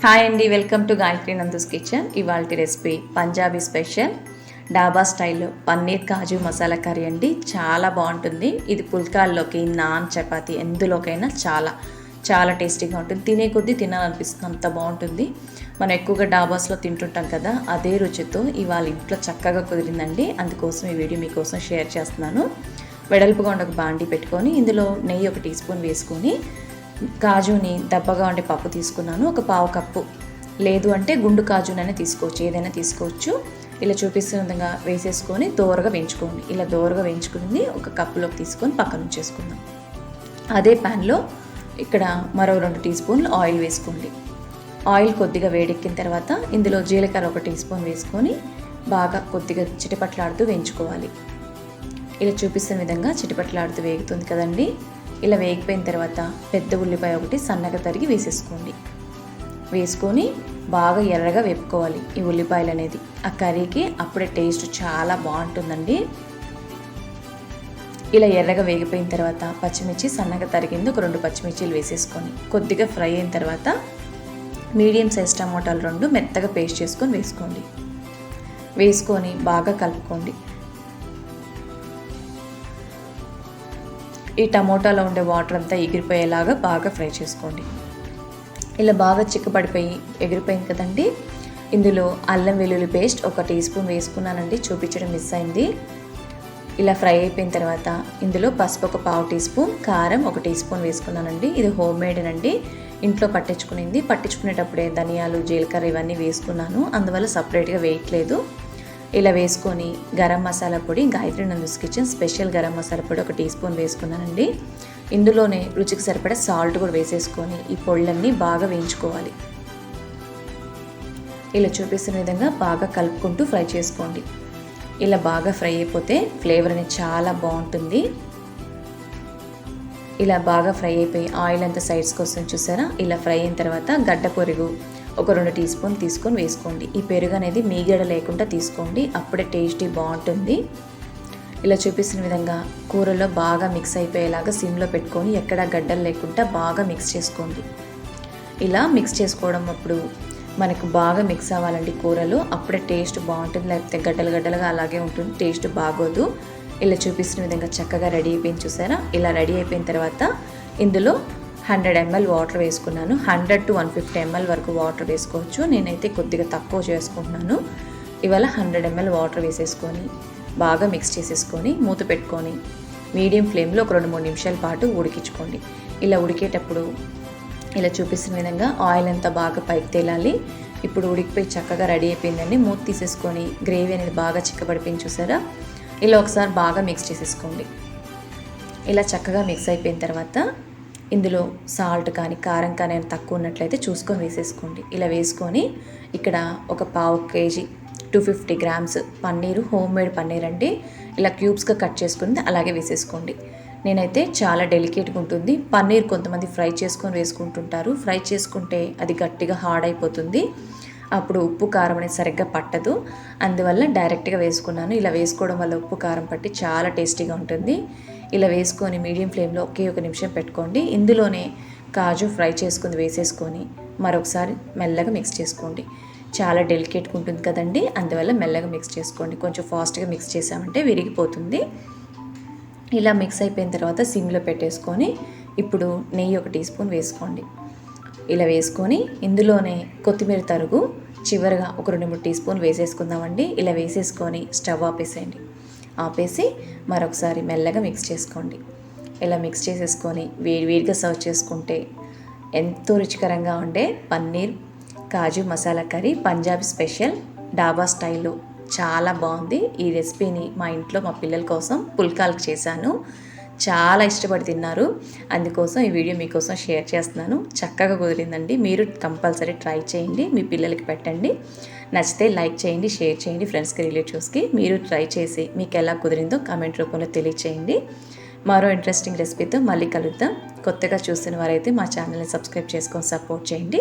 Hi అండి, welcome to Gayatri Nandu's kitchen. ఇవాల్టి recipe Punjabi special డాబా స్టైల్లో పన్నీర్ కాజు మసాలా కర్రీ అండి. చాలా బాగుంటుంది. ఇది పుల్కాల్లోకి, నాన్, చపాతీ ఎందులోకైనా చాలా చాలా టేస్టీగా ఉంటుంది. తినే కొద్దీ తినాలనిపిస్తుంది, అంత బాగుంటుంది. మనం ఎక్కువగా డాబాస్లో తింటుంటాం కదా, అదే రుచితో ఇవాళ ఇంట్లో చక్కగా కుదిరిందండి. అందుకోసం ఈ వీడియో మీకోసం షేర్ చేస్తున్నాను. వెడల్పుగా ఉండే ఒక బాండీ పెట్టుకొని ఇందులో నెయ్యి 1 టీ స్పూన్ వేసుకొని కాజుని దబ్బగా ఉండే పప్పు తీసుకున్నాను. ఒక పావు కప్పు, లేదు అంటే గుండు కాజునైనా తీసుకోవచ్చు, ఏదైనా తీసుకోవచ్చు. ఇలా చూపిస్తున్న విధంగా వేసేసుకొని దోరగా వేయించుకోండి. ఇలా దోరగా వేయించుకుని ఒక కప్పులోకి తీసుకొని పక్కన ఉంచేసుకుందాం. అదే ప్యాన్లో ఇక్కడ మరో 2 టీ స్పూన్లు ఆయిల్ వేసుకోండి. ఆయిల్ కొద్దిగా వేడెక్కిన తర్వాత ఇందులో జీలకర్ర 1 టీ స్పూన్ వేసుకొని బాగా కొద్దిగా చిటపట్లాడుతూ వేయించుకోవాలి. ఇలా చూపిస్తున్న విధంగా చిటపట్లాడుతూ వేగుతుంది కదండి. ఇలా వేగిపోయిన తర్వాత పెద్ద ఉల్లిపాయ 1 సన్నగా తరిగి వేసేసుకోండి. వేసుకొని బాగా ఎర్రగా వేపుకోవాలి ఈ ఉల్లిపాయలు అనేది. ఆ కర్రీకి అప్పుడే టేస్ట్ చాలా బాగుంటుందండి. ఇలా ఎర్రగా వేగిపోయిన తర్వాత పచ్చిమిర్చి సన్నగా తరిగింది ఒక 2 పచ్చిమిర్చీలు వేసేసుకొని కొద్దిగా ఫ్రై అయిన తర్వాత మీడియం సైజ్ టమోటాలు 2 మెత్తగా పేస్ట్ చేసుకొని వేసుకొని బాగా కలుపుకోండి. ఈ టమోటాలో ఉండే వాటర్ అంతా ఎగిరిపోయేలాగా బాగా ఫ్రై చేసుకోండి. ఇలా బాగా చిక్కబడిపోయి ఎగిరిపోయింది కదండి. ఇందులో అల్లం వెల్లుల్లి పేస్ట్ 1 టీ స్పూన్ వేసుకున్నానండి, చూపించడం మిస్ అయింది. ఇలా ఫ్రై అయిపోయిన తర్వాత ఇందులో పసుపు 1 పావు టీ స్పూన్, కారం 1 టీ స్పూన్ వేసుకున్నానండి. ఇది హోమ్ మేడ్ అండి, ఇంట్లో పట్టించుకునేటప్పుడే ధనియాలు, జీలకర్ర ఇవన్నీ వేసుకున్నాను, అందువల్ల సపరేట్గా వేయట్లేదు. ఇలా వేసుకొని గరం మసాలా పొడి, గాయత్రి నందుస్ కిచెన్ స్పెషల్ గరం మసాలా పొడి 1 టీ స్పూన్ వేసుకున్నానండి. ఇందులోనే రుచికి సరిపడా సాల్ట్ కూడా వేసేసుకొని ఈ పొళ్ళన్నీ బాగా వేయించుకోవాలి. ఇలా చూపిస్తున్న విధంగా బాగా కలుపుకుంటూ ఫ్రై చేసుకోండి. ఇలా బాగా ఫ్రై అయిపోతే ఫ్లేవర్ అనేది చాలా బాగుంటుంది. ఇలా బాగా ఫ్రై అయిపోయి ఆయిల్ అంతా సైడ్స్కి వస్తుంది చూసారా. ఇలా ఫ్రై అయిన తర్వాత గడ్డ పెరుగు 1 2 టీ స్పూన్ తీసుకొని వేసుకోండి. ఈ పెరుగు అనేది మీగడ లేకుండా తీసుకోండి, అప్పుడే టేస్టీ బాగుంటుంది. ఇలా చూపిస్తున్న విధంగా కూరలో బాగా మిక్స్ అయిపోయేలాగా సిమ్లో పెట్టుకొని ఎక్కడా గడ్డలు లేకుండా బాగా మిక్స్ చేసుకోండి. ఇలా మిక్స్ చేసుకోవడం అప్పుడు మనకు బాగా మిక్స్ అవ్వాలండి కూరలో, అప్పుడే టేస్ట్ బాగుంటుంది. లేకపోతే గడ్డలుగా అలాగే ఉంటుంది, టేస్ట్ బాగోదు. ఇలా చూపిస్తున్న విధంగా చక్కగా రెడీ అయిపోయింది చూసారా. ఇలా రెడీ అయిపోయిన తర్వాత ఇందులో 100 ml వాటర్ వేసుకున్నాను. 100 to 150 ml వరకు వాటర్ వేసుకోవచ్చు, నేనైతే కొద్దిగా తక్కువ చేసుకుంటున్నాను. ఇవాళ 100 ml వాటర్ వేసేసుకొని బాగా మిక్స్ చేసేసుకొని మూత పెట్టుకొని మీడియం ఫ్లేమ్లో ఒక 2-3 నిమిషాల పాటు ఉడికించుకోండి. ఇలా ఉడికేటప్పుడు ఇలా చూపిస్తున్న విధంగా ఆయిల్ అంతా బాగా పైకి తేలాలి. ఇప్పుడు ఉడికిపోయి చక్కగా రెడీ అయిపోయిందండి. మూత తీసేసుకొని గ్రేవీ అనేది బాగా చిక్కబడిపోయింది చూసారా. ఇలా ఒకసారి బాగా మిక్స్ చేసేసుకోండి. ఇలా చక్కగా మిక్స్ అయిపోయిన తర్వాత ఇందులో సాల్ట్ కానీ కారం కానీ తక్కువ ఉన్నట్లయితే చూసుకొని వేసేసుకోండి. ఇలా వేసుకొని ఇక్కడ ఒక పావు KG 250 grams paneer, home made paneer అండి. ఇలా క్యూబ్స్గా కట్ చేసుకుని అలాగే వేసేసుకోండి. నేనైతే చాలా డెలికేట్గా ఉంటుంది పన్నీర్. కొంతమంది ఫ్రై చేసుకొని వేసుకుంటుంటారు, ఫ్రై చేసుకుంటే అది గట్టిగా హార్డ్ అయిపోతుంది, అప్పుడు ఉప్పు కారం అనేది సరిగ్గా పట్టదు. అందువల్ల డైరెక్ట్గా వేసుకున్నాను. ఇలా వేసుకోవడం వల్ల ఉప్పు కారం పట్టి చాలా టేస్టీగా ఉంటుంది. ఇలా వేసుకొని మీడియం ఫ్లేమ్లో ఒకే 1 నిమిషం పెట్టుకోండి. ఇందులోనే కాజు ఫ్రై చేసుకుని వేసేసుకొని మరొకసారి మెల్లగా మిక్స్ చేసుకోండి. చాలా డెలికేట్గా ఉంటుంది కదండి, అందువల్ల మెల్లగా మిక్స్ చేసుకోండి. కొంచెం ఫాస్ట్గా మిక్స్ చేసామంటే విరిగిపోతుంది. ఇలా మిక్స్ అయిపోయిన తర్వాత సిమ్లో పెట్టేసుకొని ఇప్పుడు నెయ్యి 1 టీ స్పూన్ వేసుకోండి. ఇలా వేసుకొని ఇందులోనే కొత్తిమీర తరుగు చివరిగా ఒక 2-3 టీ స్పూన్ వేసేసుకుందామండి. ఇలా వేసేసుకొని స్టవ్ ఆపేసి మరొకసారి మెల్లగా మిక్స్ చేసుకోండి. ఇలా మిక్స్ చేసేసుకొని వేడిగా సర్వ్ చేసుకుంటే ఎంతో రుచికరంగా ఉండే పన్నీర్ కాజు మసాలా కర్రీ పంజాబీ స్పెషల్ డాబా స్టైల్లో చాలా బాగుంది. ఈ రెసిపీని మా ఇంట్లో మా పిల్లల కోసం పుల్కాలకు చేశాను, చాలా ఇష్టపడి తిన్నారు. అందుకోసం ఈ వీడియో మీకోసం షేర్ చేస్తున్నాను. చక్కగా కుదిరిందండి, మీరు కంపల్సరీ ట్రై చేయండి, మీ పిల్లలకి పెట్టండి. నచ్చితే లైక్ చేయండి, షేర్ చేయండి ఫ్రెండ్స్కి, రిలేటివ్స్కి. మీరు ట్రై చేసి మీకు ఎలా కుదిరిందో కామెంట్ రూపంలో తెలియచేయండి. మరో ఇంట్రెస్టింగ్ రెసిపీతో మళ్ళీ కలుద్దాం. కొత్తగా చూస్తున్న వారైతే మా ఛానల్ని సబ్స్క్రైబ్ చేసుకొని సపోర్ట్ చేయండి.